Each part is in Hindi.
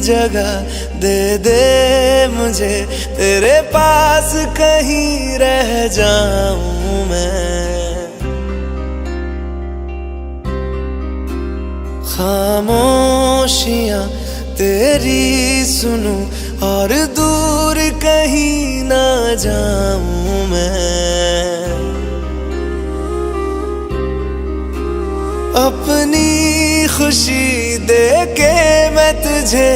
जगह दे दे मुझे, तेरे पास कहीं रह जाऊं मैं। खामोशियां तेरी सुनूं और दूर कहीं ना जाऊं मैं। अपनी खुशी दे के मैं तुझे,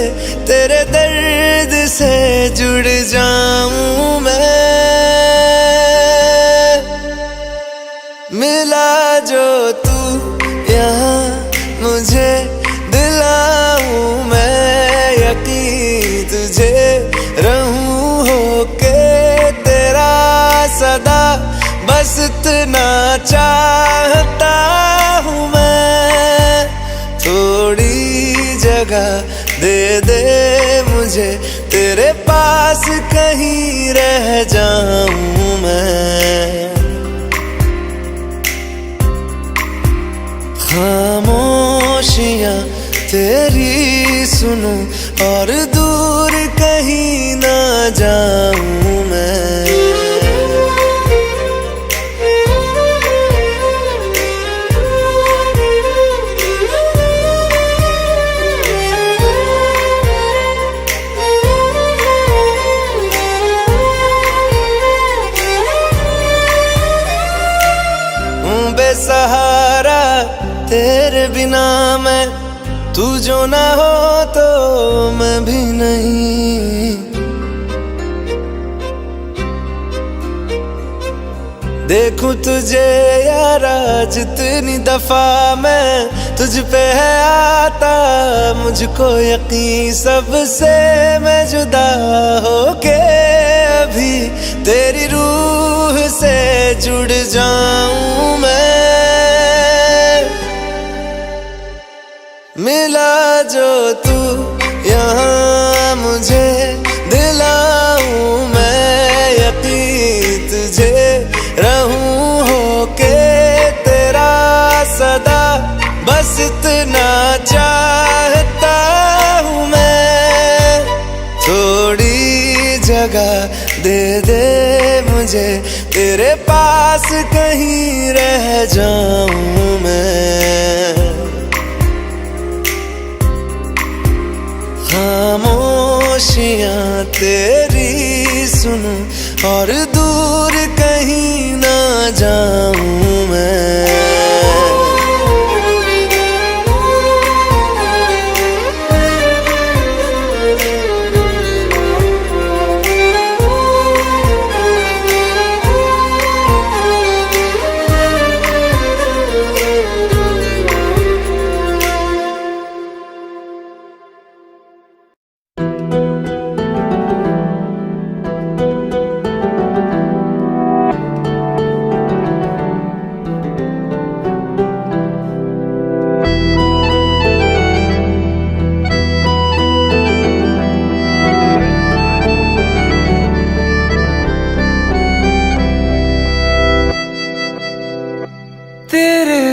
तेरे दर्द से जुड़ जाऊं मैं। मिला जो तू यहाँ मुझे, दिलाऊं मैं यकीन तुझे, रहूं होके तेरा सदा, बस इतना चाहता हूँ मैं। थोड़ी जगह दे दे मुझे, तेरे पास कहीं रह जाऊं मैं। खामोशियां तेरी सुनूं और दूर कहीं ना जाऊं मैं। बेसहारा तेरे बिना मैं, तू जो ना हो तो मैं भी नहीं। देखूं तुझे यारा जितनी दफा मैं, तुझ पे है आता मुझको यकीन, सबसे मैं जुदा होके अभी तेरी रूह से जुड़ जाऊं मैं। मिला जो तू यहाँ मुझे, दिलाऊं मैं यकीन तुझे, रहूं होके तेरा सदा, बस इतना चाहता हूँ मैं। थोड़ी जगह दे दे मुझे, तेरे पास कहीं रह जाऊं मैं। खामोशियां तेरी सुनूं और दूर कहीं ना जाऊं मैं।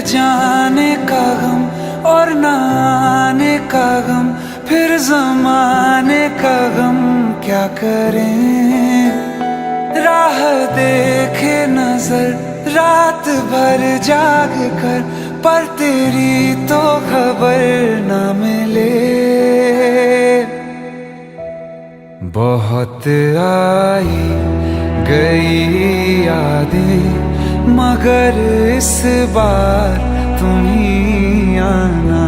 जाने का गम और न आने का गम, फिर ज़माने का गम क्या करें। राह देखे नजर रात भर जाग कर, पर तेरी तो खबर न मिले। बहुत आई गई यादें, मगर इस बार तुम ही आना।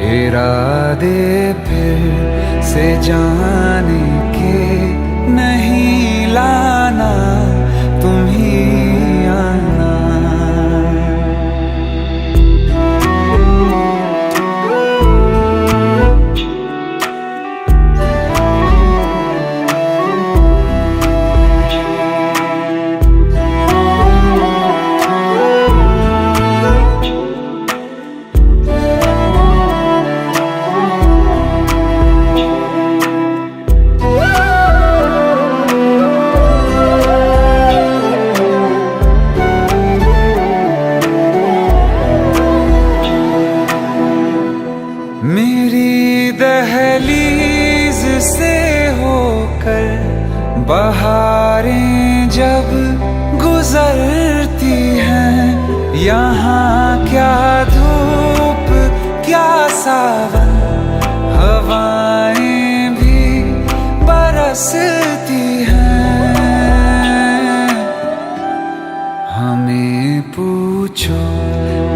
इरादे फिर से जाने के नहीं लाना, तुम ही आना। बहारें जब गुजरती हैं, यहाँ क्या धूप क्या सावन, हवाएं भी बरसती हैं। हमें पूछो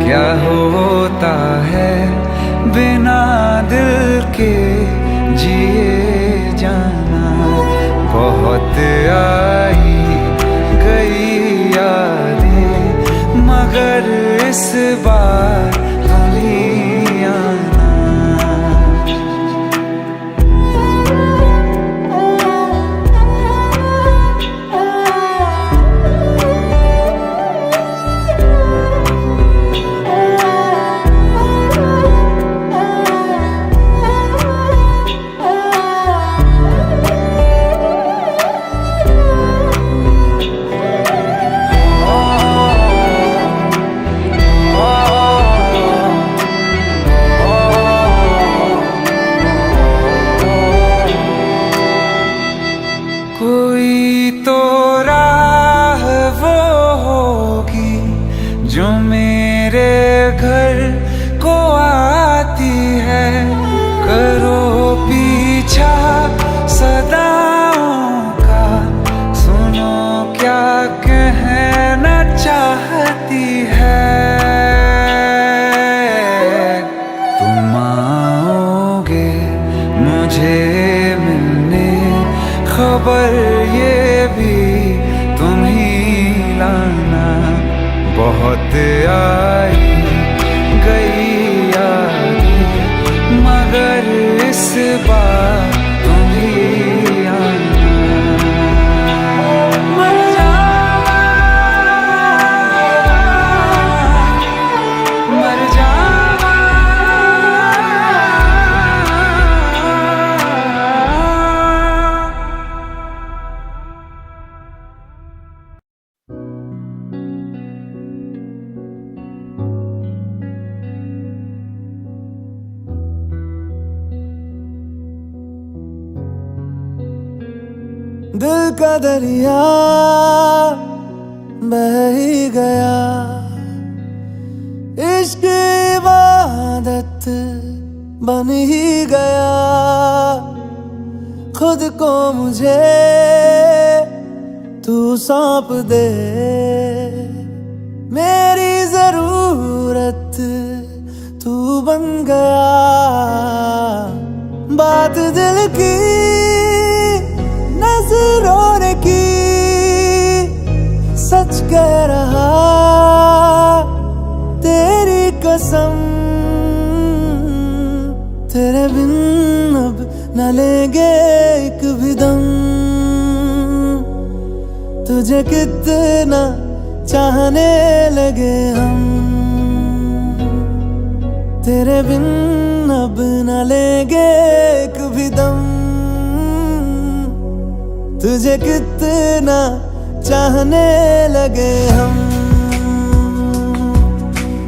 क्या होता है बिना दिल के जिए जाना। बहुत आई गई यादें मगर इस बार तुम ही आना। कोई तो राह वो होगी जो मेरे घर को आती है। करो पीछा सदाओं का, सुनो क्या कहना चाहती है। तुम आओगे मुझे मिलने, खबर ये भी तुम ही लाना। बहुत आई गई यादें मगर इस बार तुम ही आना। मर जावा, मर जावा। दिल का दरिया बह ही गया, इश्क इबादत बन ही गया। खुद को मुझे तू सौंप दे, मेरी जरूरत तू बन गया। बात दिल की नजरों ने की, सच कह रहा तेरी कसम। तेरे बिन अब न लेंगे एक भी दम। तुझे कितना चाहने लगे हम, तेरे बिन अब न लेंगे एक भी दम। तुझे कितना चाहने लगे हम,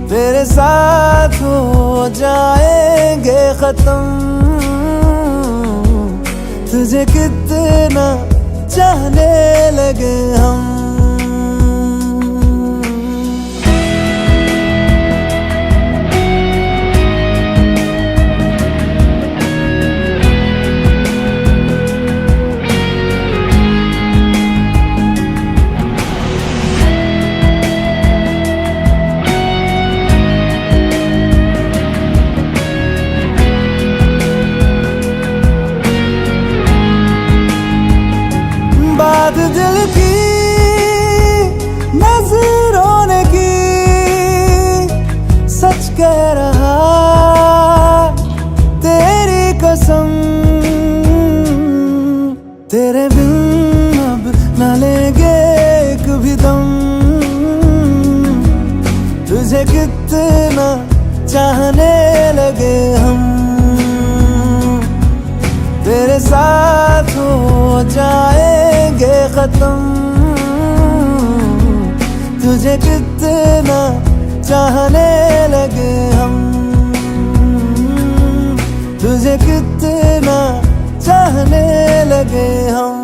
तेरे साथ हो जाएंगे खत्म। तुझे कितना चाहने लगे हम। बात दिल की नजरों ने की, सच कह रहा तेरी कसम। तेरे बिन अब न लेंगे एक भी दम। तुझे कितना चाहने लगे हम, तेरे साथ हो जाएंगे खत्म। तुझे कितना चाहने लगे हम, तुझे कितना चाहने लगे हम।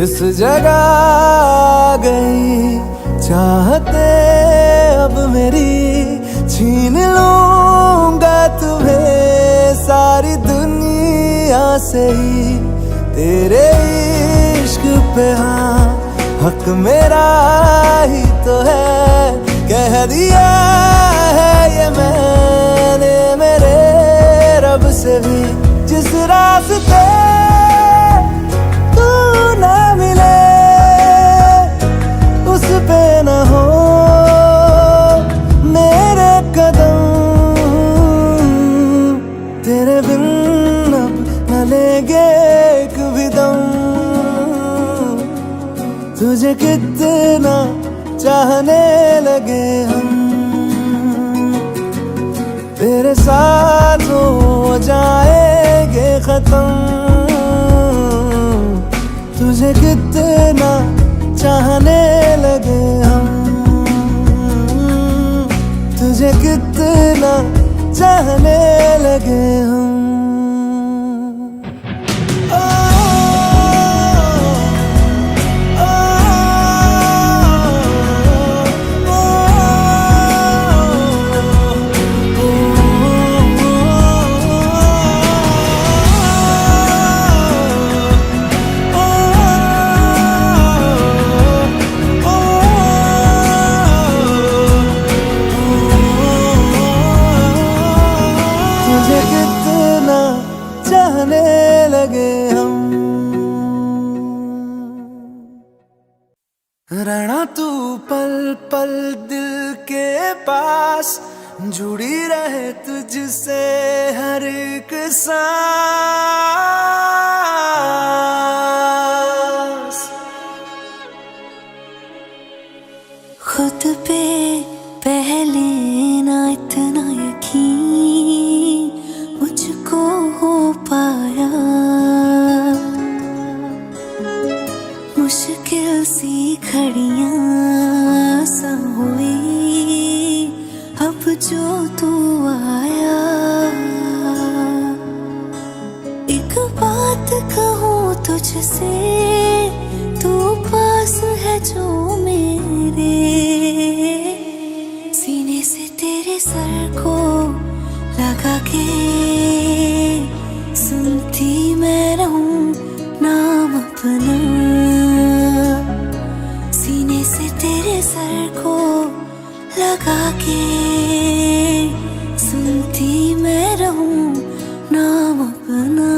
इस जगह आ गई चाहते अब मेरी, छीन लूंगा तुम्हें सारी दुनिया से ही। तेरे इश्क पे हाँ हक मेरा ही तो है, कह दिया है ये मैंने मेरे रब से भी। जिस रास्ते तू ना मिले उस पे न हो मेरे कदम, तेरे बिन अब न लेंगे एक भी दम। तुझे कितना चाहने लगे हम, तेरे साथ हो जाएंगे खत्म। तुझे कितना चाहने लगे हम, तुझे कितना चाहने लगे हम। तुझे कितना चाहने लगे हम। रहना तू पल पल दिल के पास, जुड़ी रहे तुझसे हर एक सांस। खुद पे पहले ना इतना यकीन मुझको हो पाया, मुश्किल सी घड़ियां सा हुई अब जो तू आया। एक बात कहूँ तुझसे, तू पास है जो मेरे, सीने से तेरे सर को लगा के सुनती मैं रहूं नाम अपना। सीने से तेरे सर को लगा के सुनती मैं रहूं नाम अपना।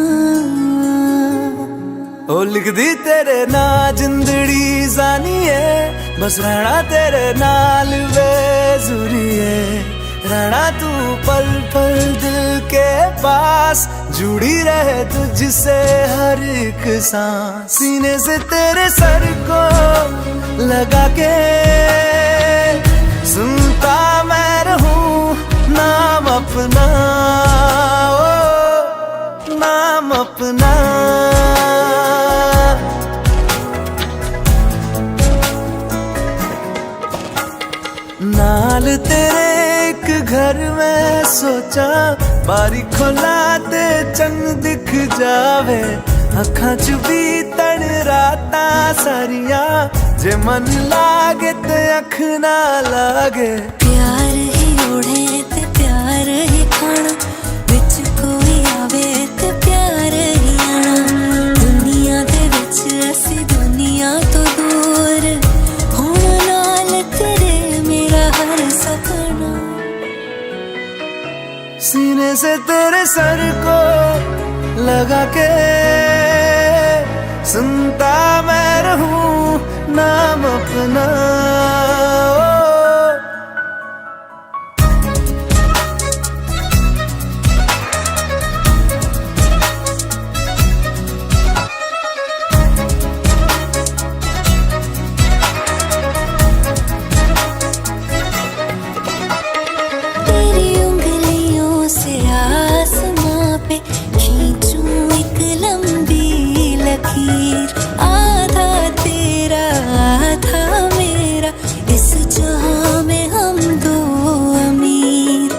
ओ लिख दी तेरे ना जिंदड़ी जानी है, बस रहना तेरे नाल बेजुरी है। रहना तू पल पल दिल के पास, जुड़ी रहे तुझसे हर एक सांस। सीने से तेरे सर को लगा के सुनता मैं रहूं नाम अपना, ओ नाम अपना। नाल तेरे एक घर में सोचा, बारी खोलाते चंद दिख जावे। अखां च भी तन राता सारिया, जे मन लागे ते अख ना लागे। प्यार ही ओढ़े ते प्यार ही खाना, विच कोई आवे ते प्यार ही आना। दुनिया दे विच असी दुनिया तो दूर, हुण नाल तेरे मेरा हर सपना। सीने से तेरे सर को लगा के सुनता मैं रहूं नाम अपना, ओ। तेरी उंगलियों से आसमां पे खींचूं एक लंबी लकीर। आधा तेरा आधा मेरा, इस जहां में हम दो अमीर।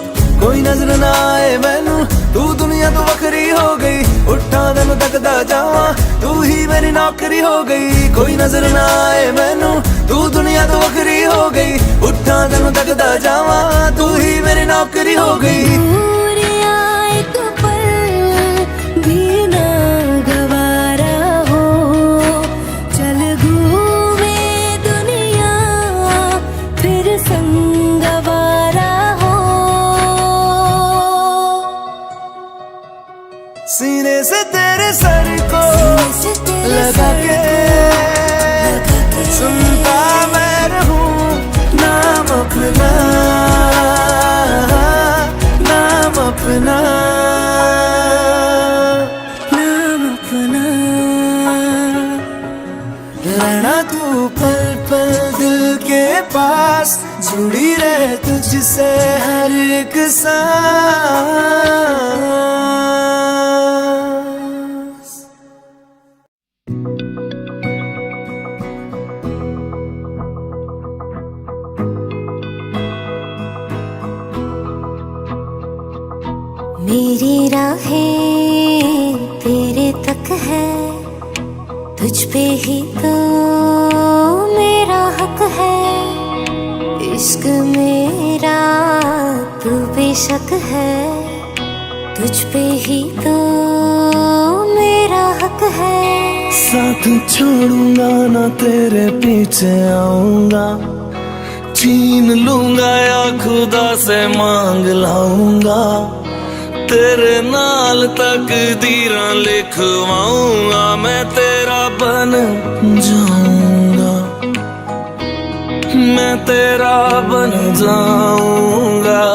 कोई नजर ना आए मैनू तू दुनिया तो वखरी हो गई, उठा तेन तकदा जावा, तू ही मेरी नौकरी हो गई। कोई नजर ना आए मैनू, तू दुनिया तो वखरी हो गई, उठा तेन तकदा जावा, तू ही मेरी नौकरी हो गई। दूर आए तो पल भी ना गवारा हो, चल घूमे दुनिया फिर संगवारा हो। सीने से तेरे सर को लगा के सुनता मैं रहूं नाम अपना, नाम अपना, नाम अपना। रहना तू पल पल दिल के पास, जुड़ी रहे तुझसे हर एक सांस। मेरी राहें तेरे तक है, तुझ पे ही तो मेरा हक है। इश्क मेरा तू बेशक है, तुझ पे ही तो मेरा हक है। साथ छोड़ूंगा ना तेरे पीछे आऊंगा, छीन लूंगा या खुदा से मांग लाऊंगा, तेरे नाल तकदीरां लिखवाऊंगा, मैं तेरा बन जाऊंगा, मैं तेरा बन जाऊंगा।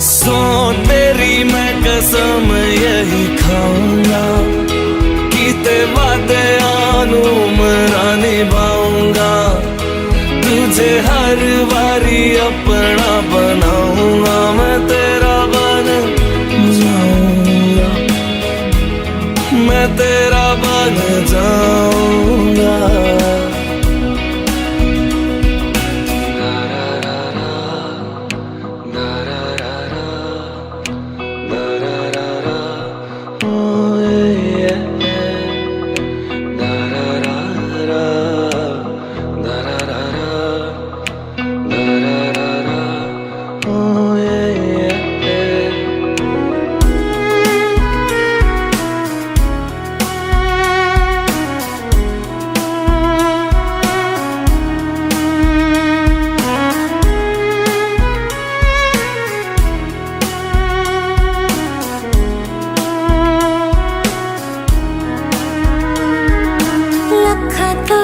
सो तेरी मैं कसम यही खाऊंगा, कीते वादे आनू मरा निभाऊंगा, तुझे हर बारी अपना बनाऊंगा, मैं तेरा बन जाऊंगा, मैं तेरा बन जाऊंगा।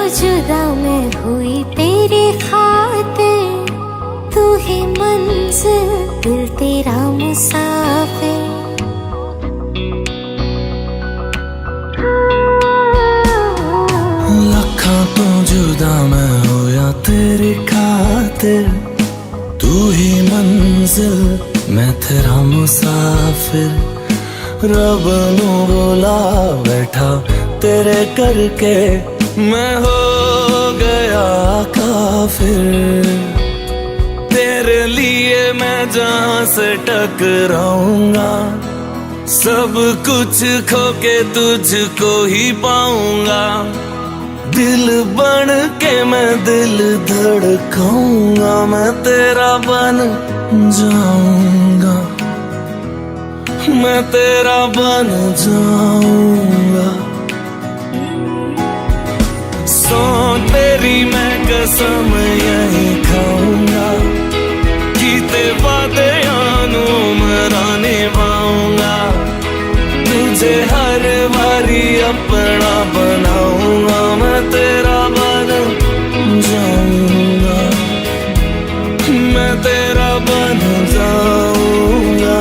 जुदा मैं हुई तेरी खातिर, तू ही मंजिल दिल तेरा मुसाफिर। लखा तो जुदा मैं होया तेरी खातिर, तू ही मंजिल मैं तेरा मुसाफिर। रब नू बोला बैठा तेरे करके, मैं हो गया काफिर। तेरे लिए मैं जहां से टकराऊंगा, सब कुछ खो के तुझको ही पाऊंगा। दिल बन के मैं दिल धड़काऊंगा, मैं तेरा बन जाऊंगा, मैं तेरा बन जाऊंगा। सो तेरी मैं कसम यही खाऊंगा, कीते वादे आनू मरा निभाऊंगा, तुझे हर बारी अपना बनाऊंगा, मैं तेरा बन जाऊंगा, मैं तेरा बन जाऊंगा।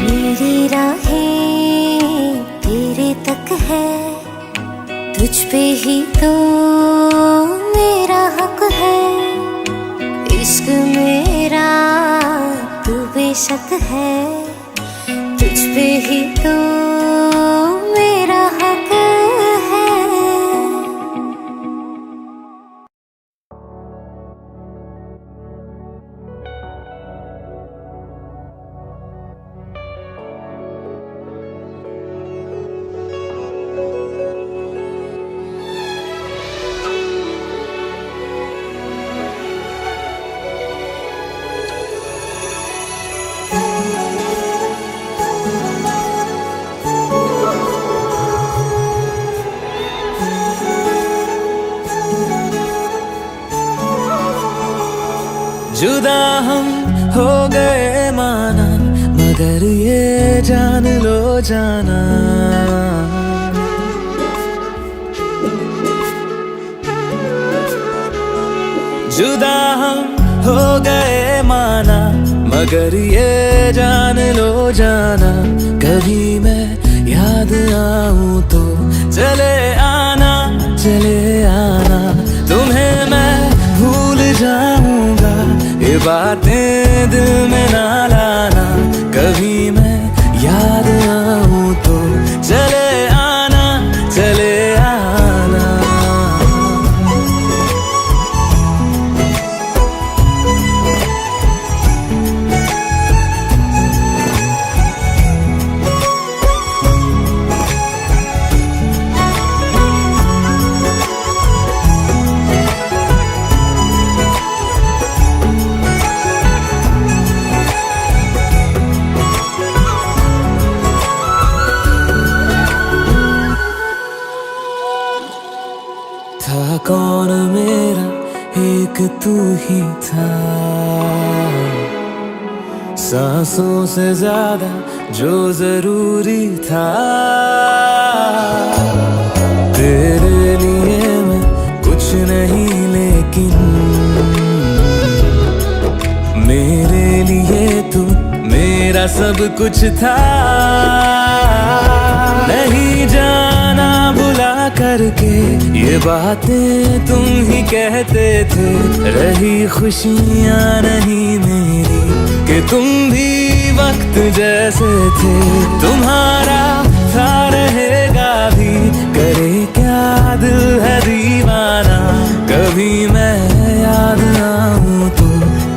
मेरी राहें तेरे तक है, तुझ पे ही तो मेरा हक है। इश्क मेरा तू बेशक है, तुझ पे ही तो मेरा हक है। जुदा हम हो गए माना, मगर ये जान लो जाना, जुदा हम हो गए माना, मगर ये जान लो जाना, कभी मैं याद आऊं तो चले आना, चले आना, तुम्हें मैं भूल जाऊंगा, ये बातें दिल में ना लाना, कभी मैं याद आऊं तो चले आना, चले आना। था कौन मेरा एक तू ही था, सांसों से ज्यादा जो जरूरी था, तेरे लिए मैं कुछ नहीं लेकिन मेरे लिए तू मेरा सब कुछ था, नहीं जाना भुला करके ये बातें तुम ही कहते थे, रही खुशियाँ नहीं मेरी कि तुम भी वक्त जैसे थे, तुम्हारा था रहेगा भी, करे क्या दिल है दीवाना, कभी मैं याद आऊं तो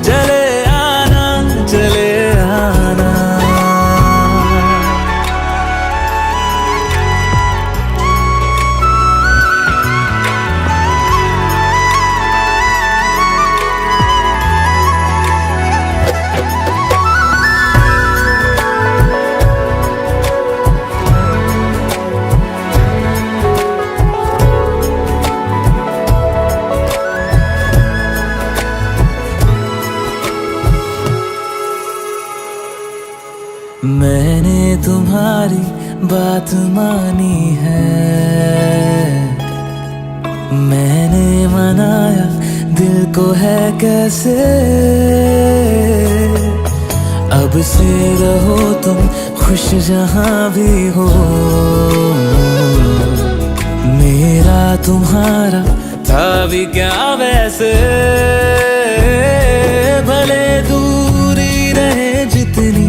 चले आना, चले आना। मैंने तुम्हारी बात मानी है, मैंने मनाया दिल को है कैसे, अब से रहो तुम खुश जहां भी हो, मेरा तुम्हारा था भी क्या वैसे, भले दूरी रहे जितनी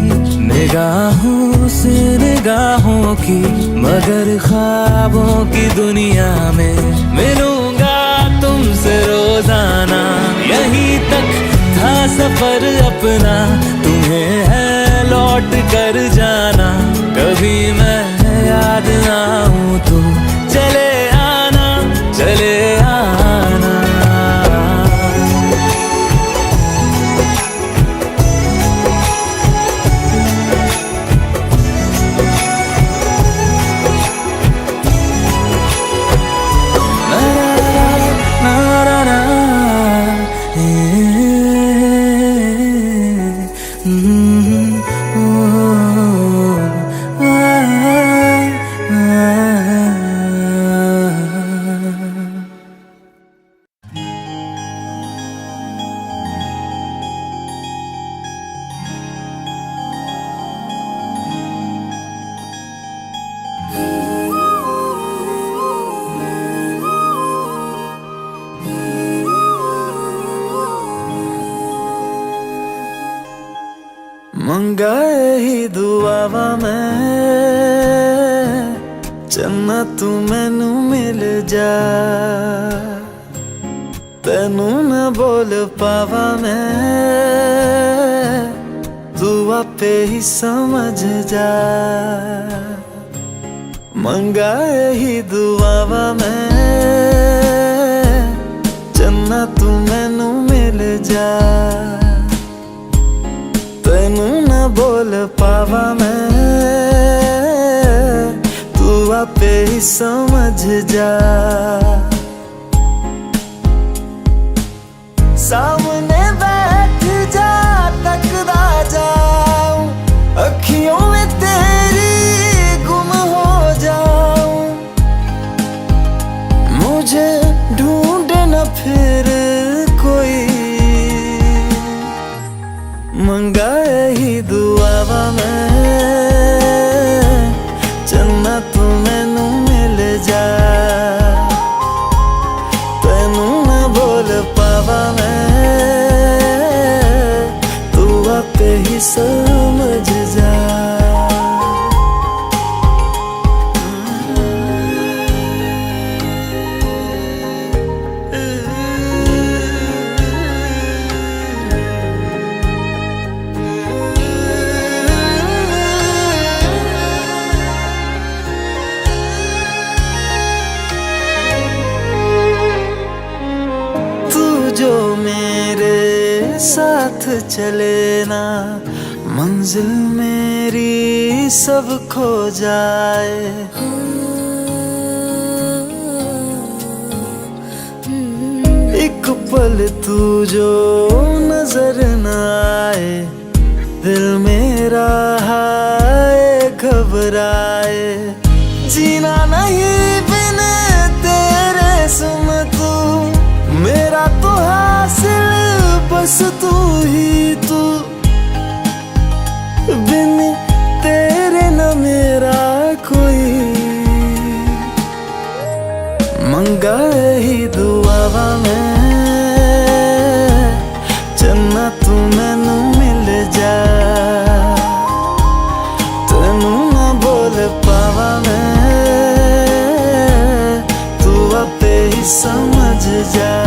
निगाहों से निगाहों की, मगर ख्वाबों की दुनिया में मिलूंगा तुमसे रोजाना, यहीं तक था सफर अपना, तुम्हें है लौट कर जाना, कभी मैं याद आऊं तो चले आना, चले आना। मंगाए ही दुआवा मैं चन्ना तू मैनू मिल जा, तेनू न बोल पावा मैं, तू आपे ही समझ जा, मंगाए ही दुआवा मैं चन्ना तू मैनू मिल जा, तेनू न बोल पावा मैं, तू आपे ही समझ जा, सामने बैठ मंगा ही दुआवा मैं चन्ना तू मैनू मिल जा तेनू ना बोल पावा मैं तू आपे ही समझ जा जो मेरे साथ चले ना मंजिल मेरी सब खो जाए एक पल तू जो नजर न आए दिल मेरा हाय घबराए जीना नहीं बिन तेरे सुन तू मेरा तो हासिल बस तू ही तू बिन तेरे न मेरा कोई मंगा ही दुआवा मैं चन्ना तू मैनू मिल जा तेनू ना बोल पावा मैं तू आपे ही समझ जा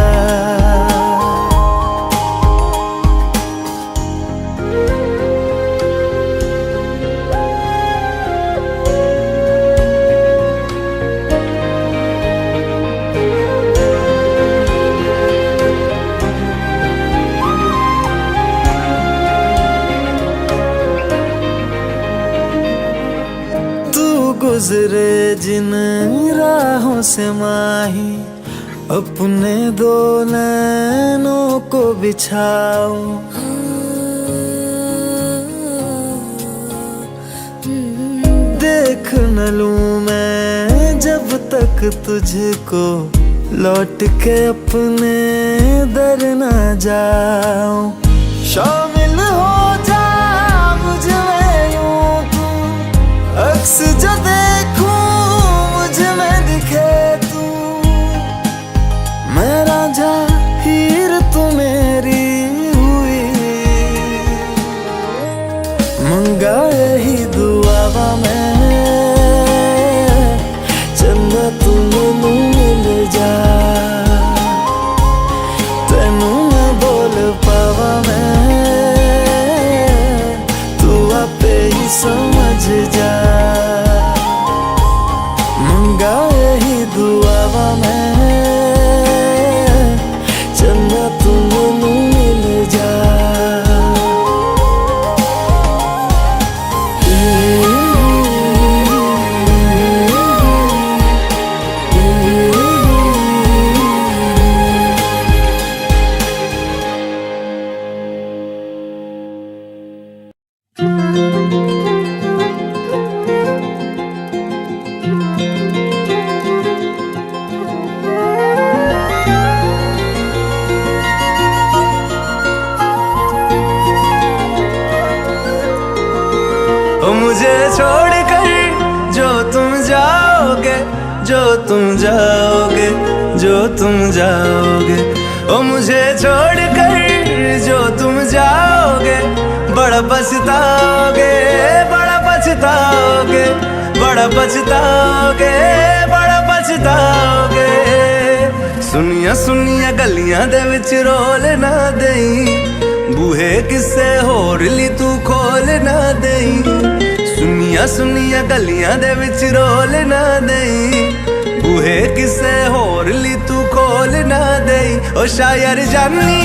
गुजरे जिन राहों से माही अपने दो नैनों को बिछाओ देख न लूं मैं जब तक तुझको लौट के अपने दर न जाऊं शामिल हो जा मुझ में यूं तू अक्स जो देखूं मुझ में दिखे तू मैं राजा हीर तू मेरी हुई मंगा ही दुआवा मैं चन्ना तू मैनू मिल जा तेनू ना बोल पावा मैं तू आपे ही समझ जा मंगा ही दुआवा मैं चन्ना तू मैनू मिल जा मुझे छोड़कर जो तुम जाओगे जो तुम जाओगे जो तुम जाओगे ओ मुझे छोड़कर जो तुम जाओगे बड़ा पछताओगे बड़ा पछताओगे बड़ा पछताओगे बड़ा पछताओगे सुनिया सुनिया गलियां दे विच रोल ना देई बूहे किसे होर ली तू खोल ना देई सुनिया सुनिया गलियां दे विच रोल ना देई बूहे किसे होर ली तू खोल ना देई ओ शायर जानी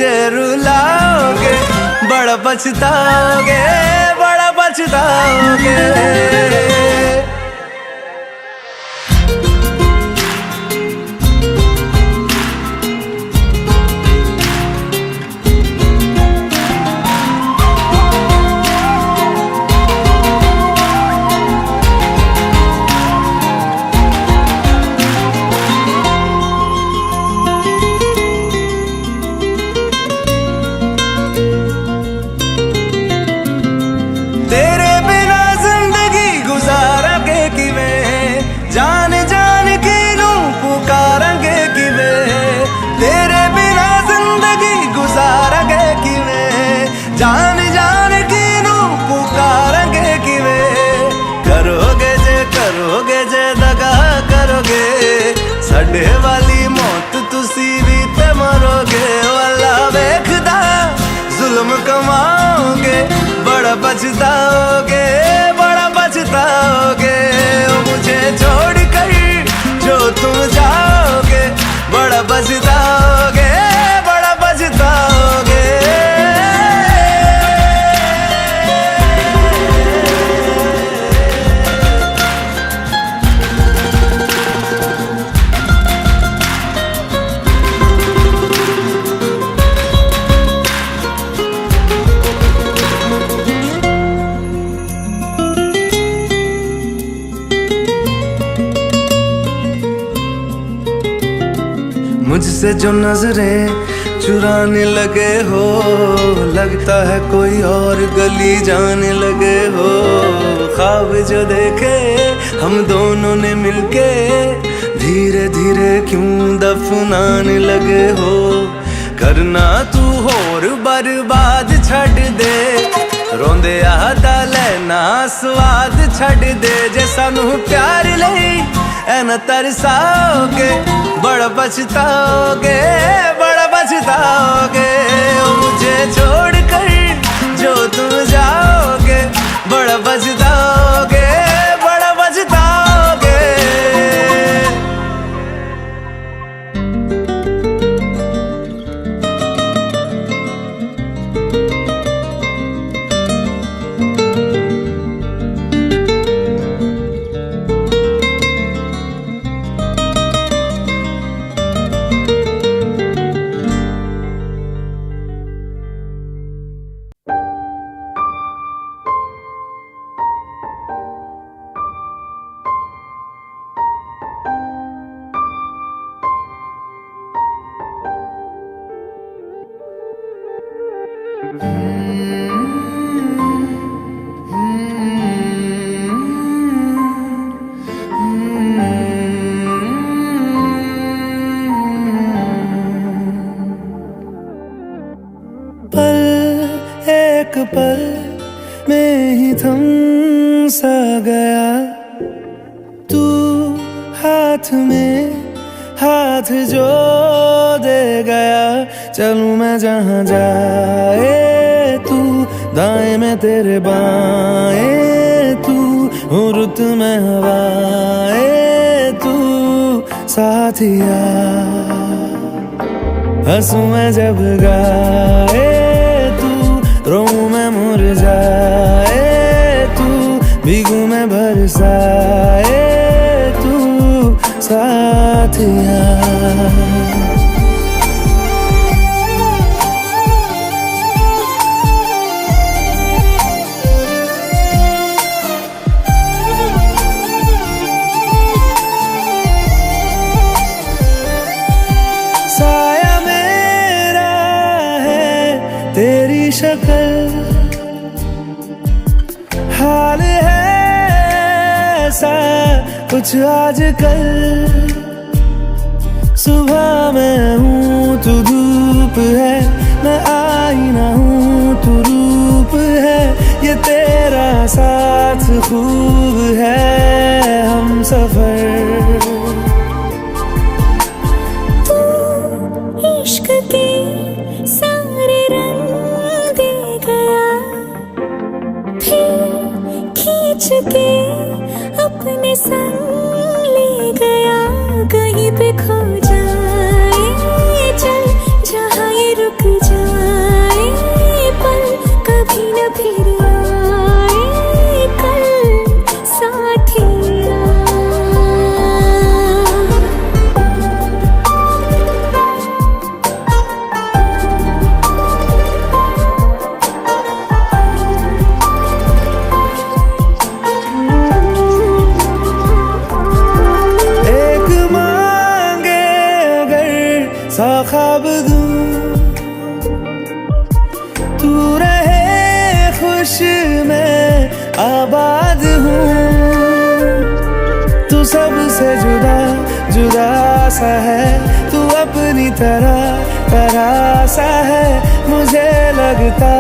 जे रुलाओगे बड़ा पछताओगे बड़ा पछताओगे कमाओगे, बड़ा पछताओगे, बड़ा पछताओगे। ओ मुझे छोड़ कर जो तुम जाओगे, बड़ा पछताओगे, बड़ा पछताओगे। मुझसे जो नजरें चुराने लगे हो, लगता है कोई और गली जाने लगे हो। ख्वाब जो देखे हम दोनों ने मिलके, धीरे धीरे क्यों दफनाने लगे हो। करना तू होर बर्बाद छड़ दे, रोंदे आदा लेना स्वाद छड़ दे। जे सानू प्यार लई ऐना तरसाओगे, बड़ा पछताओगे, बड़ा पछताओगे। ओ मुझे छोड़ कर जो तुम जाओगे, बड़ा पछताओगे, बड़ा पछताओगे। पल एक पल में ही थम सा गया, तू हाथ में हाथ जो दे गया। चलूं मैं जहां जाए तू, दाएं में तेरे बाएं तू, हूँ रुत में हवाएं तू साथिया। हंसूं मैं जब गाए तू, रोऊं मैं मुरझाए तू, भीगूं मैं बरसाए तू साथिया। साया मेरा है तेरी शक्ल, हाल है ऐसा कुछ आजकल। सुबह मैं हूँ तू धूप है, मैं आईना हूँ तू रूप है। ये तेरा साथ खूब है हम सफर। इश्क के सारे रंग दे गया, फिर खींच के अपने संग ले गया। कहीं पे खो जाए चल, जहाँ ये रुक जाए पल, कभी न फिर आए कल साथिया। सा ख्वाब दूं, तू रहे खुश मैं आबाद हूँ। तू सबसे जुदा जुदा सा है, तू अपनी तरह सा है। मुझे लगता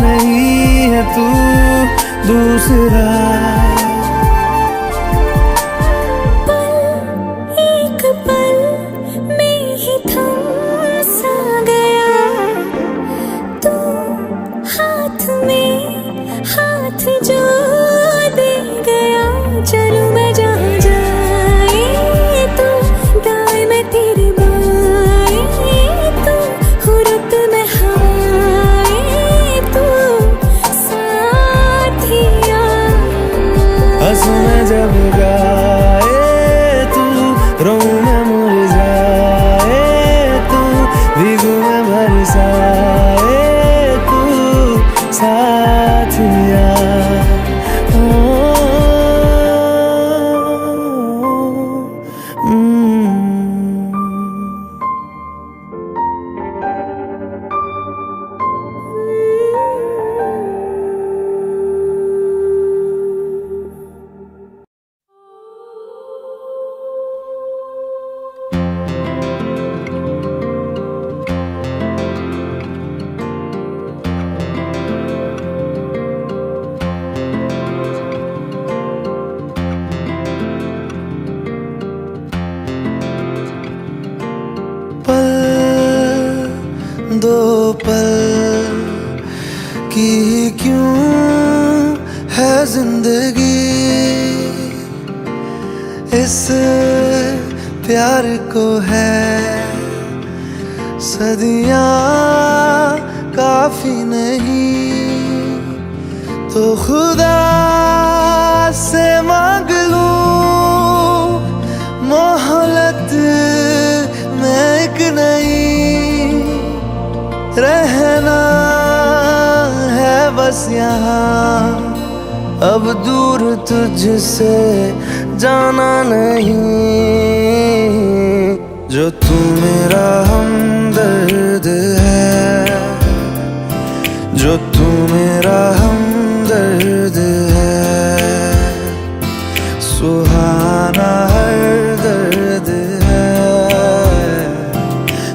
नहीं है तू दूसरा। सा गया तू की क्यों है जिंदगी, इस प्यार को है सदियां काफी नहीं, तो खुदा से मांग लूं मोहलत में एक नहीं, रहना है बस यहाँ, अब दूर तुझसे जाना नहीं। जो तू मेरा हमदर्द है, जो तू मेरा हमदर्द है, सुहाना हर दर्द है,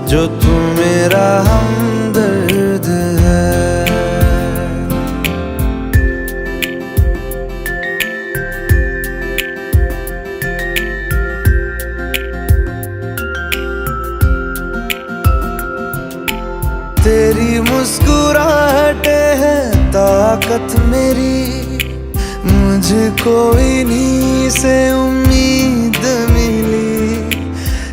जो तू मेरा हमदर्द है। तेरी मुस्कुराहटे है ताकत मेरी, मुझको इन्हीं से उम्मीद मिली,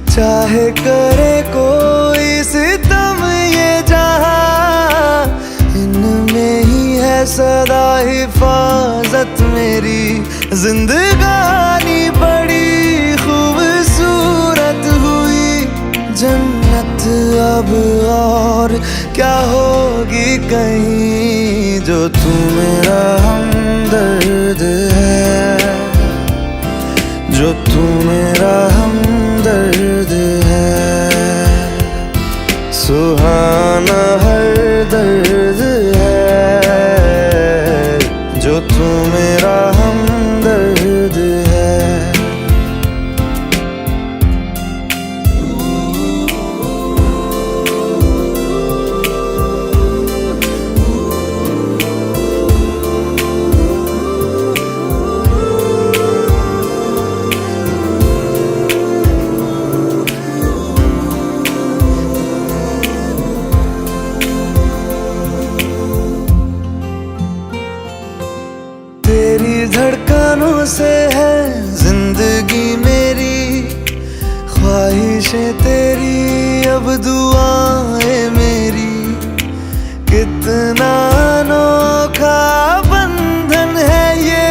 चाहे करे कोई सितम ये जहां, इनमें ही है सदा हिफाजत मेरी। जिंदगानी बड़ी खूबसूरत हुई, जन्नत अब और क्या होगी कहीं, जो तू मेरा हमदर्द है, जो तू मेरा हमदर्द है, सुहाना हर दर्द है, जो तू मेरा हमदर्द है। तेरी धड़कनों से है जिंदगी मेरी, ख्वाहिशें तेरी अब दुआएं मेरी, कितना अनोखा बंधन है ये,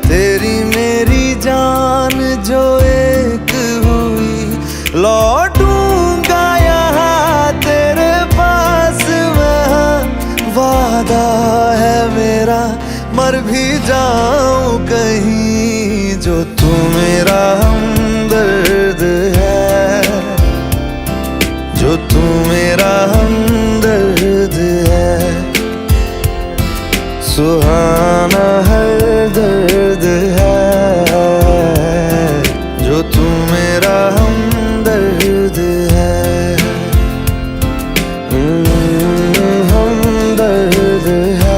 तेरी मेरी जान जो एक हुई, लौटूंगा यहाँ तेरे पास वहाँ, वादा है मेरा मर भी जाऊं कहीं, जो तू मेरा हमदर्द है, जो तू मेरा हमदर्द है, सुहाना हर दर्द है, जो तू मेरा हमदर्द है। हमदर्द है,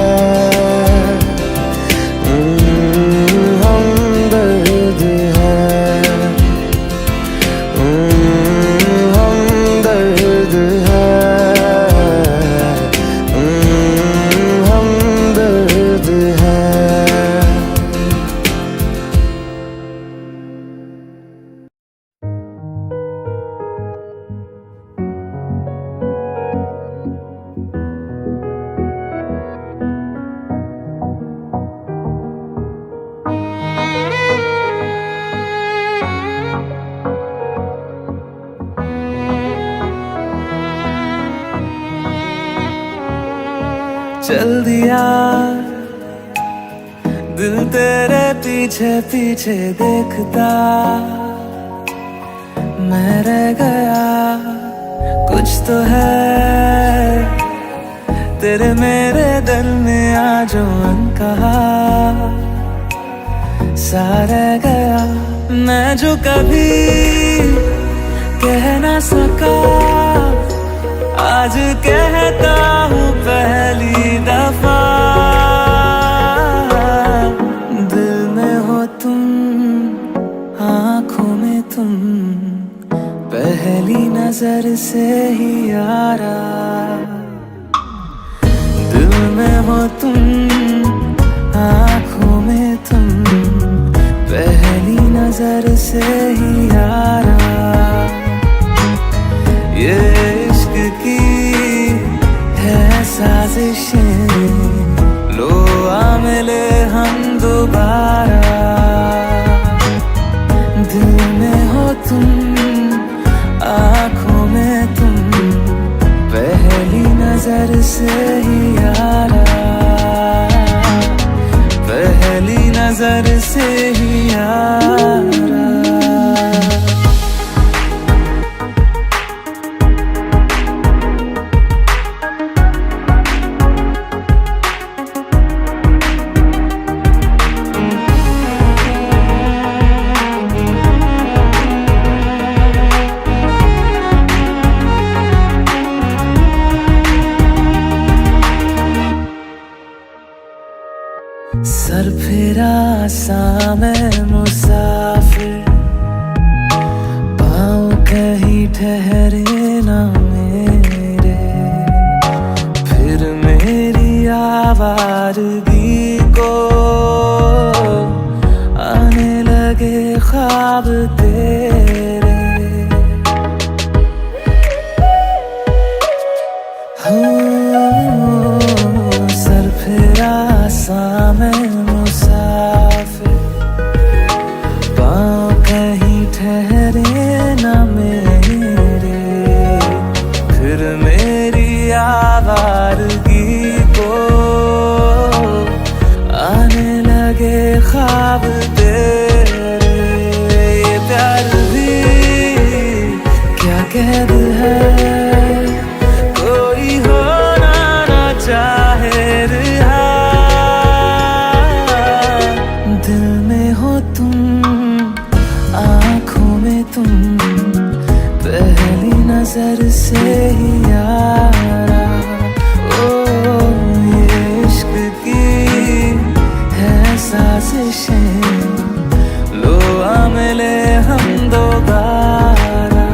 चल दिया दिल तेरे पीछे पीछे देखता, मैं रह गया कुछ तो है तेरे मेरे दरमियां जो अनकहा, सा रह गया मैं जो कभी कह ना सका, आज कहता हूँ पहली दफा, दिल में हो तुम आँखों में तुम, पहली नजर से ही यारा, दिल दिल में हो तुम, आँखों में तुम, पहली नजर से ही यारा। ये इश्क की है साजिशें, लो आ मिले हम दोबारा। दिल में हो तुम, आँखों में तुम, पहली नजर से ही यारा, पहली नजर से ही यारा। सर फिरा सा मैं मुसाफिर, पाँव कहीं ठहरे ना मेरे, फिर मेरी आवारगी को आने लगे ख्वाब तेरे। सर फिरा सा मैं मुसाफिर, पाँव कहीं ठहरे ना मेरे, फिर मेरी आवारगी को आने लगे ख्वाब तेरे। ये प्यार भी क्या कैद है, कोई होना ना चाहे रिहा। दिल में हो तुम, आँखों में तुम, पहली नजर से ही यारा। ओ ये इश्क की है साजिशें, लो आ मिले हम दोबारा।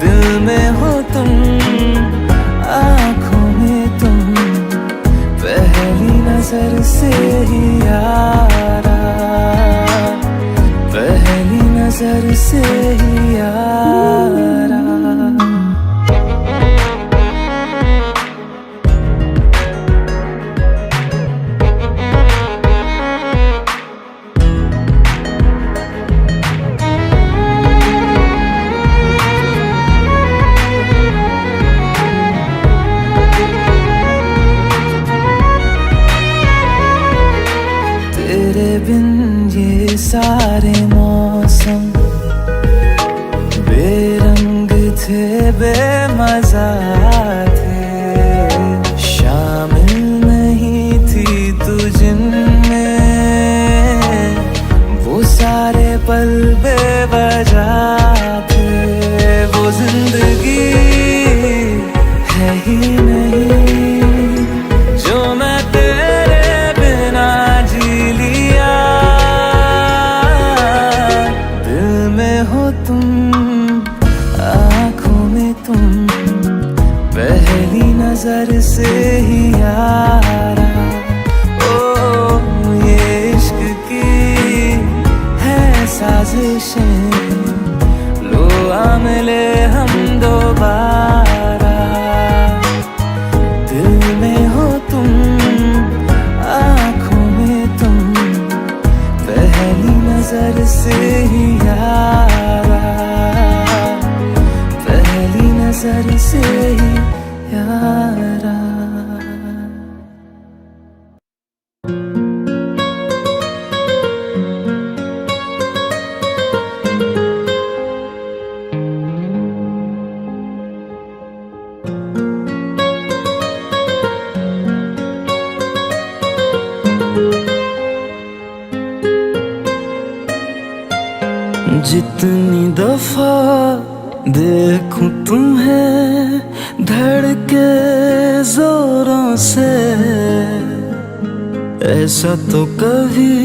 दिल में हो तुम, आँखों में तुम, पहली नजर से ही यारा, पहली नजर से ही यारा। तेरे बिन ये सारे मौसम बेरंग थे, बेमजा थे, शामिल नहीं थी तू जिनमें, वो सारे पल बेवजह थे। वो जिंदगी है ही नहीं जो मैं तेरे बिना जी लिया। दिल में हो तुम, आँखों में तुम, पहली नजर से ही यारा। ओ ये इश्क की है साजिशें, लो आ मिले हम दोबारा। दिल में हो तुम, आँखों में तुम, पहली नजर से ही यारा, पहली नजर से ही यारा। जितनी दफा देखूं तुम्हें धड़के जोरों से, ऐसा तो कभी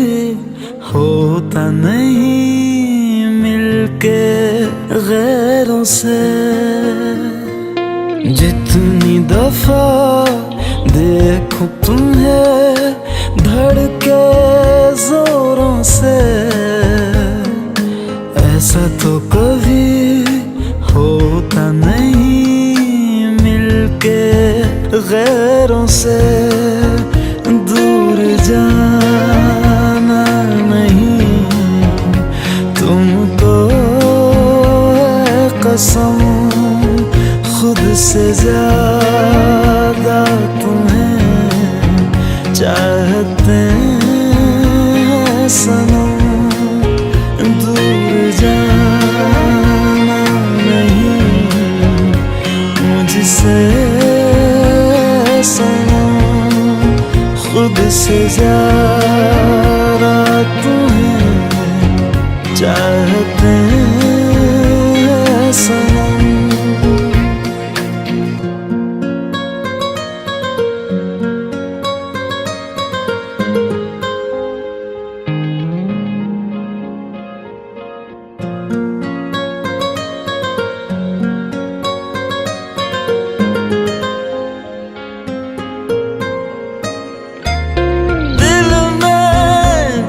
होता नहीं मिलके गैरों से। जितनी दफा देखूं तुम्हें धड़के जोरों से, ऐसा तो कभी होता नहीं मिलके गैरों से। दूर जाना नहीं तुमको है कसम, खुद से ज्यादा तुम्हें चाहते हैं सनम। दूर जाना नहीं मुझसे सनम, खुद से ज्यादा तुम्हें चाहते हैं सनम।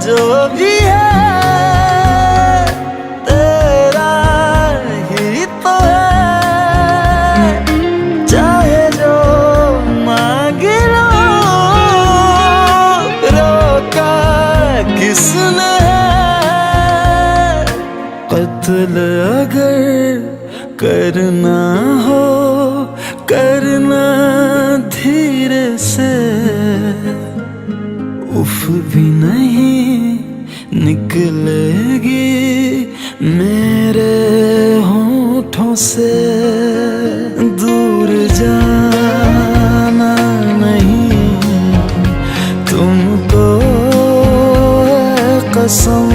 जो भी है तेरा ही तो है, चाहे जो मांग लो, रोका किसने है। कत्ल अगर करना हो करना धीरे से, उफ भी नहीं निकलेगी मेरे होठों से। दूर जाना नहीं तुमको है कसम,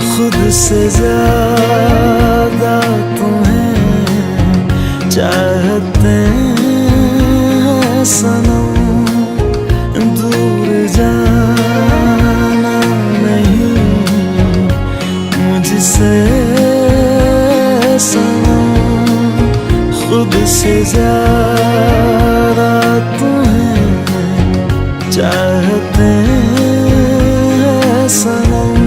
खुद से ज्यादा तुम्हें चाहते हैं सनम। दूर जाना नहीं मुझसे सनम, खुद से ज्यादा तुम्हें चाहते हैं सनम।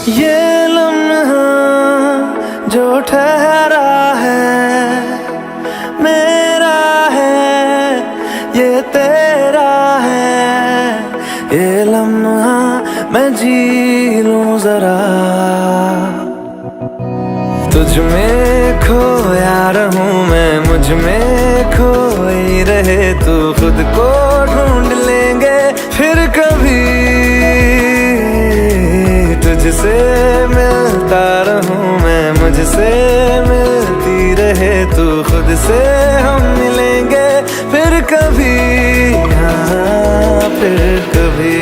ये लम्हा जो ठहरा है मेरा है, ये तेरा है। ये लम्हा मैं जी लूं जरा, तुझ में खोया रहूं मैं, मुझ में खोई रहे तू। खुद को ढूंढ लेंगे फिर कभी, तुझसे मिलता रहूं मैं, मुझसे मिलती रहे तू। खुद से हम मिलेंगे फिर कभी, हाँ फिर कभी।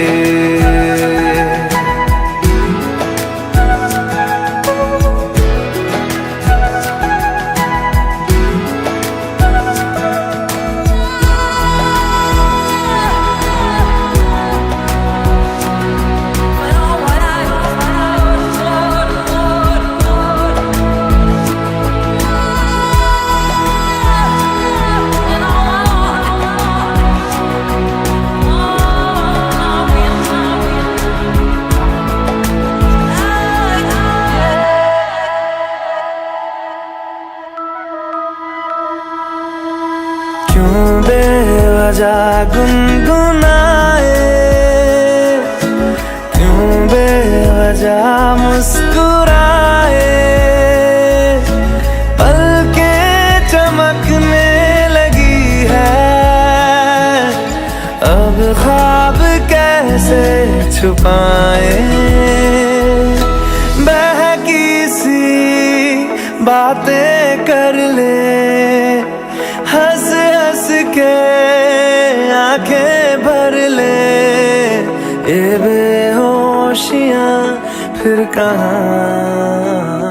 क्यों बेवजह गुनगुनाए, क्यों बेवजह मुस्कुराए। पलकें चमकने लगी है, अब ख्वाब कैसे छुपाए। बहकी सी बातें कर ले, हंस हंस के आंखें भर ले। ये बेहोशियां फिर कहाँ,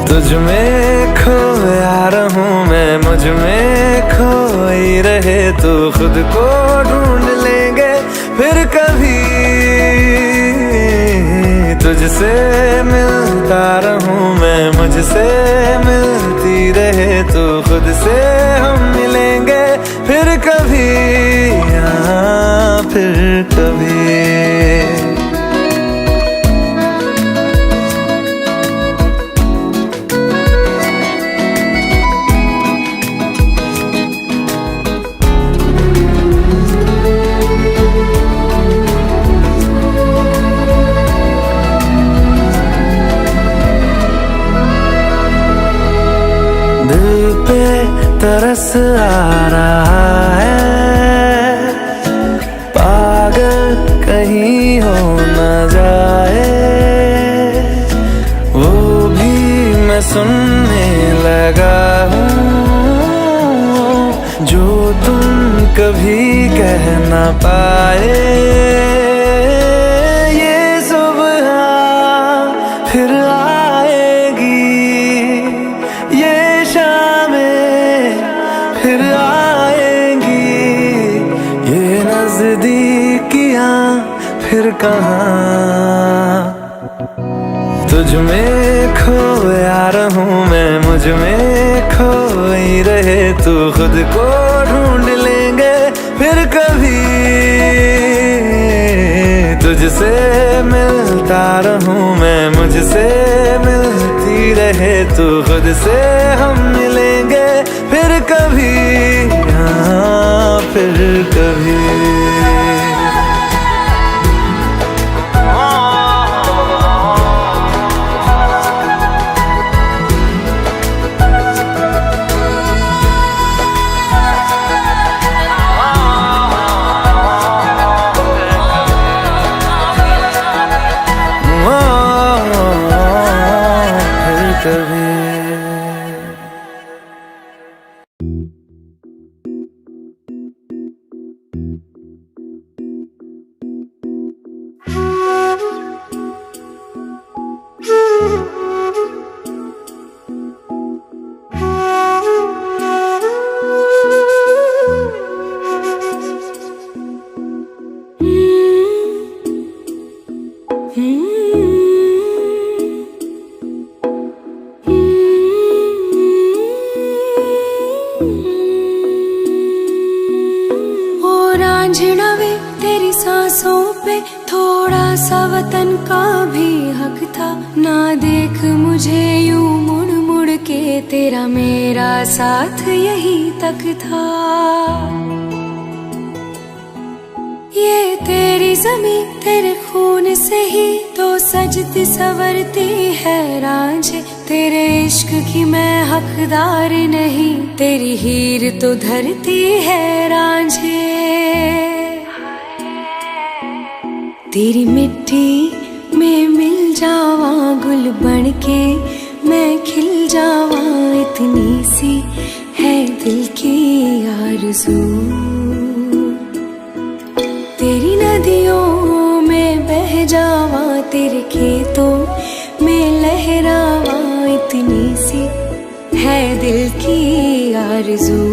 तुझ में खोया रहूं मैं, मुझ में खोई रहे तू। खुद को ढूंढ लेंगे फिर कभी, तुझसे मिलता रहूं मैं, मुझसे मिलती रहे तू। खुद से हम मिलेंगे फिर कभी, हाँ फिर कभी। दिल पे तरस आ रहा है, पागल कहीं हो न जाए। वो भी मैं सुनने लगा हूँ जो तुम कभी कह न पाए। ये सुबह फिर आएगी, ये शामें फिर आएंगी, ये नजदीकियां फिर कहाँ। तुझ में खोया रहूं मैं, मुझ में खोई रहे तू। खुद को ढूंढ लेंगे फिर कभी, तुझसे मिलता रहूं मैं, मुझसे मिलती रहे तू। खुद से हम मिलेंगे फिर कभी, हाँ फिर कभी। वे तेरी सांसों पे थोड़ा सा वतन का भी हक था। ना देख मुझे यूं मुड़ मुड़ के, तेरा मेरा साथ यही तक था। ये तेरी ज़मीं तेरे खून से ही तो सजती संवरती है रांझे। तेरे इश्क की मैं हकदार नहीं, तेरी हीर तो धरती है रांझे। तेरी मिट्टी में मिल जावा गुल बन के, मैं खिल जावा इतनी सी है दिल की आरज़ू। तेरी नदियों में बह जावा, तेरे खेतों में लहरावा इतनी सी है दिल की आरज़ू।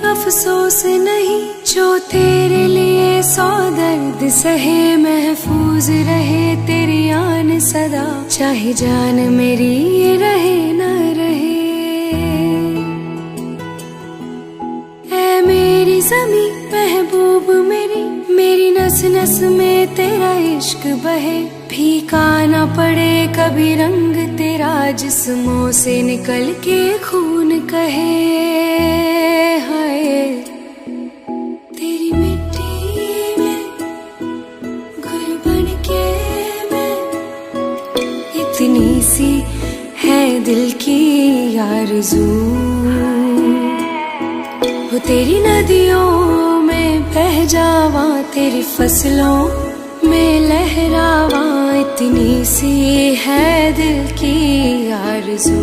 अफसोस नहीं जो तेरे लिए सौ दर्द सहे, महफूज रहे तेरी आन सदा, चाहे जान मेरी ये रहे न रहे। ऐ मेरी ज़मीं महबूब मेरी, मेरी नस नस में तेरा इश्क बहे। फीका न पड़े कभी रंग तेरा, तेरा जिस्मों से निकल के खून कहे हाय, तेरी मिट्टी में गुल बन के मैं, इतनी सी है दिल की आरज़ू, वो तेरी नदियों में बह जावा, तेरी फसलों में लहरावा, इतनी सी है दिल की आरज़ू।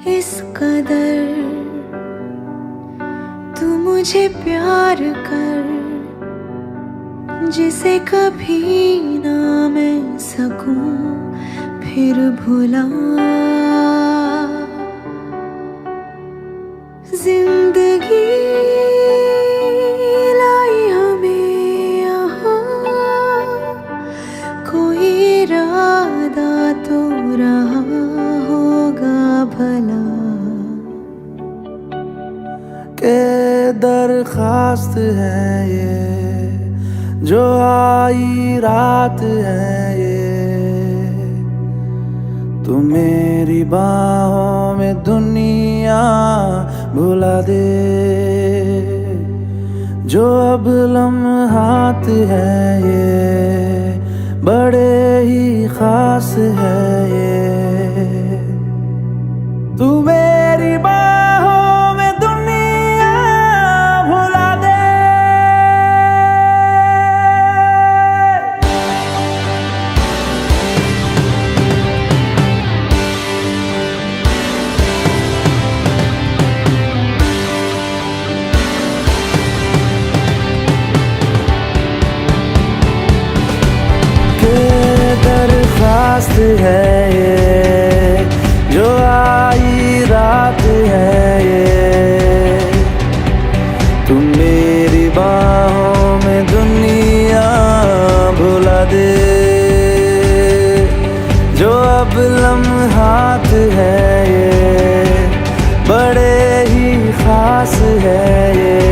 इस कदर तू मुझे प्यार कर, जिसे कभी ना मैं सकूं फिर भुला। जिंदगी लाई हमें यहाँ, कोई इरादा तो रहा होगा भला, के दरखास्त है ये जो आई रात है ये, तू मेरी बाहों में दुनिया भुला दे, जो अब लम्हात है ये बड़े ही खास है ये, तू मेरी बाहों में दुनिया भुला दे। के दरखास्त है ये जो आई रात है ये, तू मेरी बाहों में दुनिया भुला दे, जो अब लम्हात है ये बड़े ही खास है ये,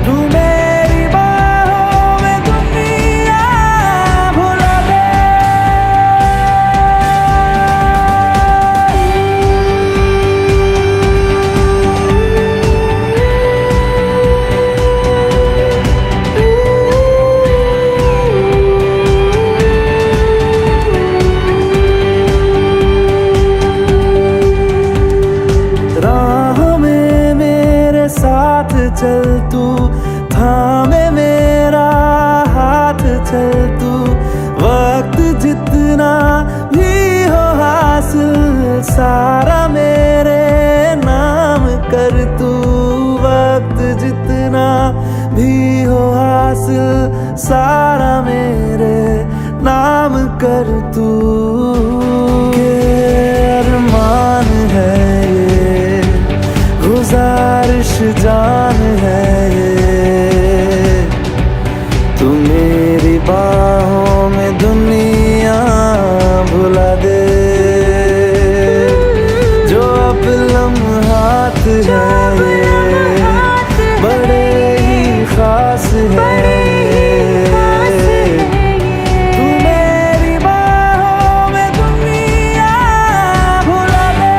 तू मेरी बाहों में दुनिया भुला दे। राह में मेरे साथ चल तू, थामे मेरा हाथ चल तू, वक्त जितना भी हो हासिल सारा मेरे नाम कर तू, वक्त जितना भी हो हासिल सारा मेरे नाम कर तू, के अरमान है ये गुजारिश जान है ये, तू मेरी बाहों में दुनिया भुला दे, जो अब लम्हात है ये बड़े ही खास है ये, तू मेरी बाहों में दुनिया भुला दे।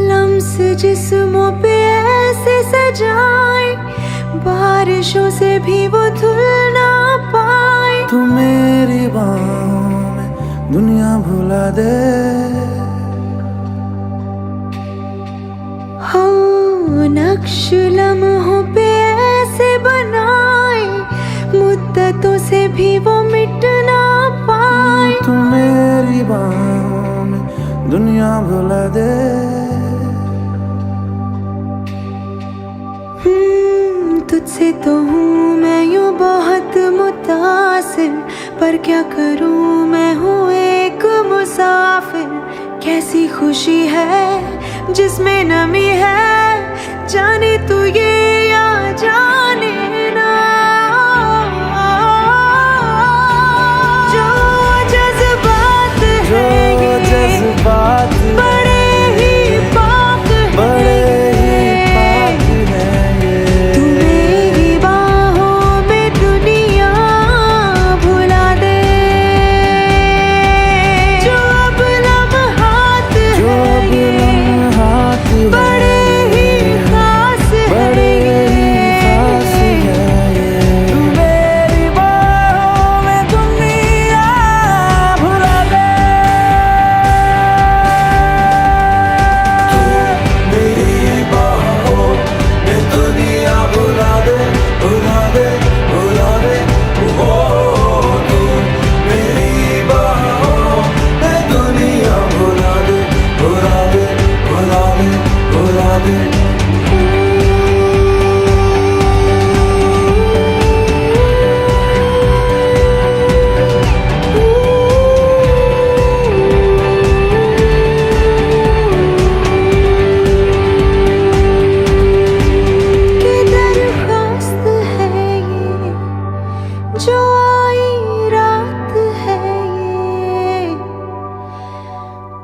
लम्स जिस्मों पे ऐसे सजाए, बारिशों से भी वो धुल ना पाए, तू मेरी बाहों दुनिया भुला दे। हाँ, नक्श लम्हों पे ऐसे बनाए, मुद्दतों से भी वो मिट ना पाए। तू मेरी बाहों में दुनिया भुला दे। तुझसे तो हूँ मैं यूँ बहुत मुतासिर, पर क्या करूँ मैं हूँ एक मुसाफिर। कैसी खुशी है जिसमें नमी है, जाने तू ये या जाने ना। जो जज्बात है ये जज्बात बड़े ही पाक हैं। तू मेरी बाहों में दुनिया भुला दे। जो अब लम्हात हैं बड़े ही खास हैं। तू मेरी बाहों में दुनिया भुला दे। मेरी बाहों में दुनिया भुला दे, भुला दे, भुला दे। ओ तू मेरी बाहों में दुनिया भुला दे, भुला दे, भुला दे, भुला दे। कि दरख्वास्त है ये, जो आई रात है ये।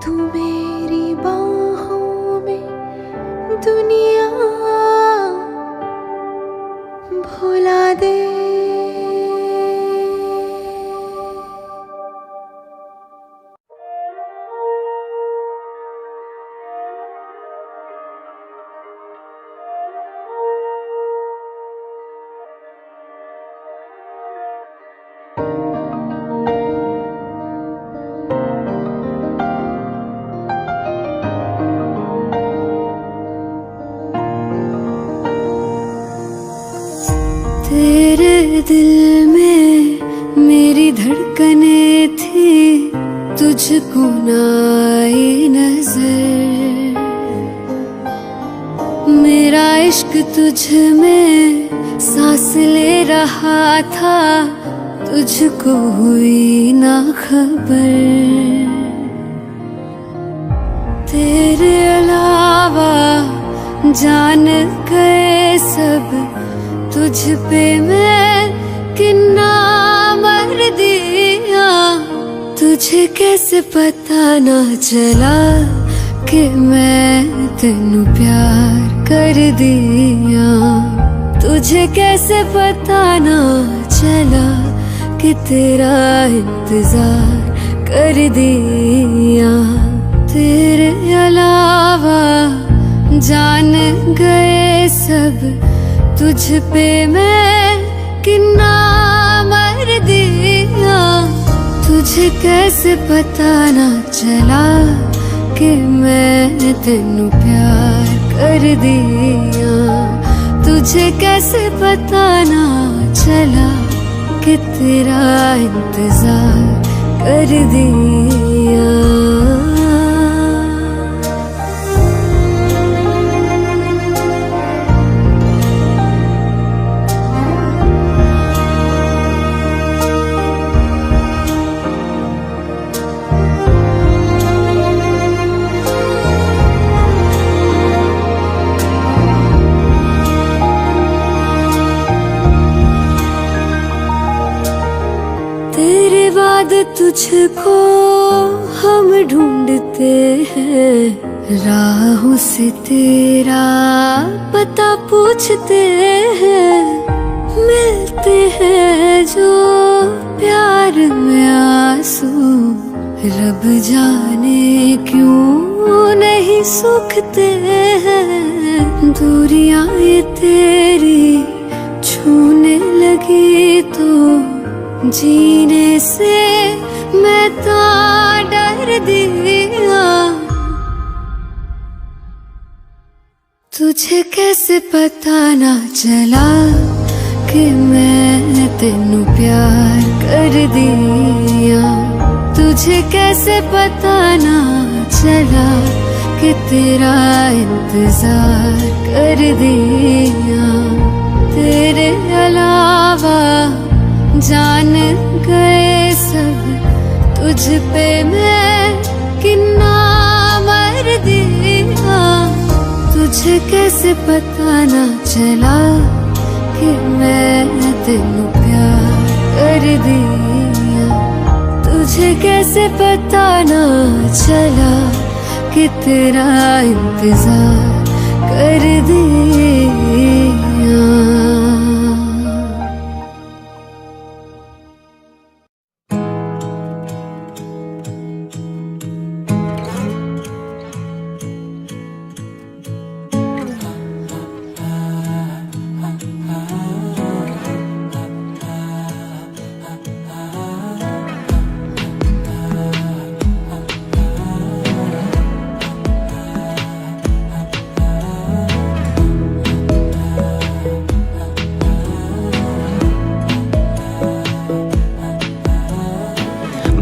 तू मेरी बाहों में दुनिया भुला दे। तेरे दिल में मेरी धड़कने थी, तुझको ना आई नजर। मेरा इश्क तुझ में सांस ले रहा था, तुझको हुई ना खबर। तेरे अलावा जान गए सब, तुझ पे मैं किन्ना मर दिया। तुझे कैसे पता ना चला कि मैं तेनू प्यार कर दिया। तुझे कैसे पता ना चला कि तेरा इंतजार कर दिया। तेरे अलावा जान गए सब, तुझ पे मैं किन्ना मर दिया। तुझे कैसे पता ना चला कि मैं तेनू प्यार कर दिया। तुझे कैसे पता ना चला कि तेरा इंतजार कर दिया। तेरे बाद तुझको हम ढूंढते हैं, राहों से तेरा पता पूछते हैं। मिलते हैं जो प्यार में आंसू, रब जाने क्यों नहीं सूखते हैं। दूरियां ये तेरी छूने लगी तो जीने से मैं तो डर दिया। तुझे कैसे पता ना चला कि मैं तेनू प्यार कर दिया। तुझे कैसे पता ना चला कि तेरा इंतजार कर दिया। तेरे अलावा जान गए सब, तुझ पे मैं कितना मर दिया। तुझे कैसे पता ना चला कि मैं तेनू प्यार कर दिया। तुझे कैसे पता ना चला कि तेरा इंतजार कर दिया।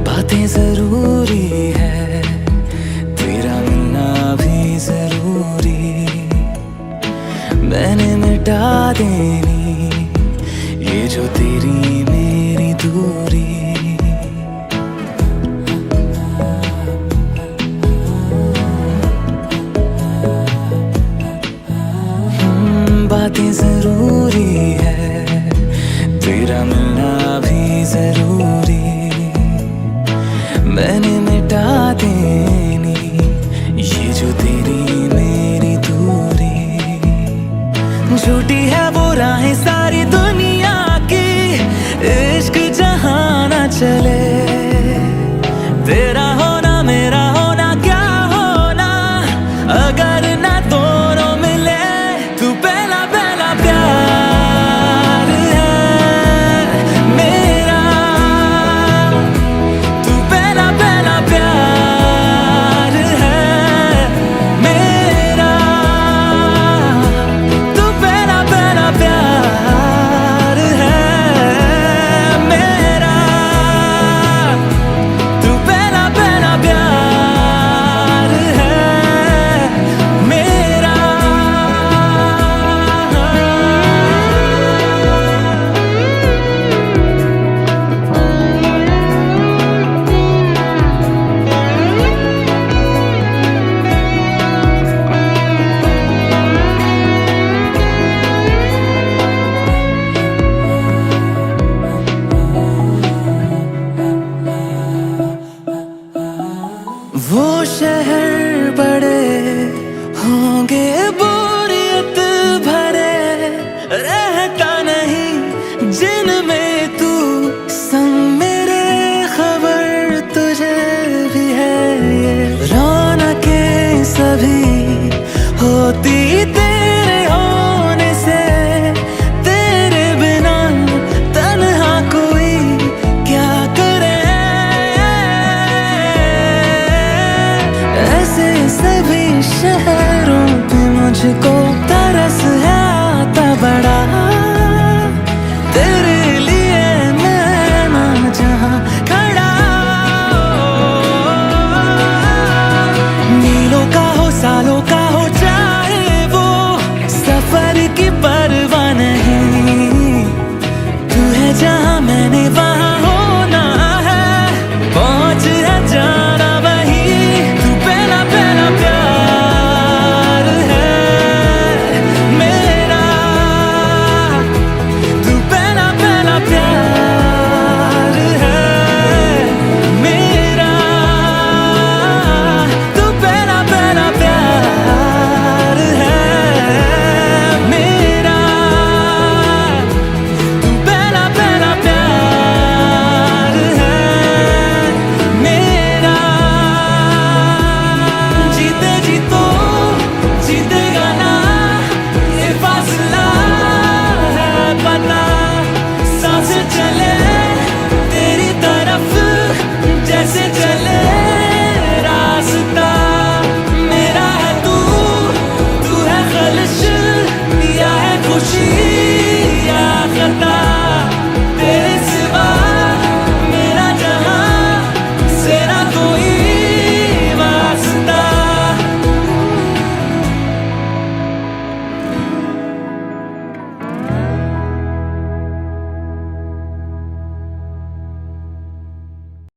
बातें जरूरी है, तेरा मिलना भी जरूरी। मैंने मिटा देनी ये जो तेरी मेरी दूरी। बातें जरूरी है, तेरा मिलना भी जरूरी। मैंने मिटा देनी ये जो तेरी मेरी दूरी। झूठी है वो राहें सारी दुनिया की, इश्क जहां ना चले। तेरा होना मेरा होना क्या होना, अगर ना दोनों मिले। तू पहला पहला प्यार है मेरा, तू पहला पहला प्यार है मेरा। तू पहला पहला प्यार है मेरा, तू पहला पहला प्यार है मेरा। वो शहर बड़े होंगे बोरियत भरे, रहता नहीं जिनमें तू संग मेरे। खबर तुझे भी है ये रौनकें सभी होती तेरे होने से। तेरे बिना तन्हा कोई क्या करे। ऐसे सभी शहरों पे मुझको तरस है आता बड़ा। तेरे लिए मैं ना जहां खड़ा। मीलों का हो सालों का हो चाहे वो, सफर की परवाह नहीं। तू है जहां मैंने वहां होना है, पहुंच है जाना वही। तू पहला पहला प्यार है मेरा, खुशी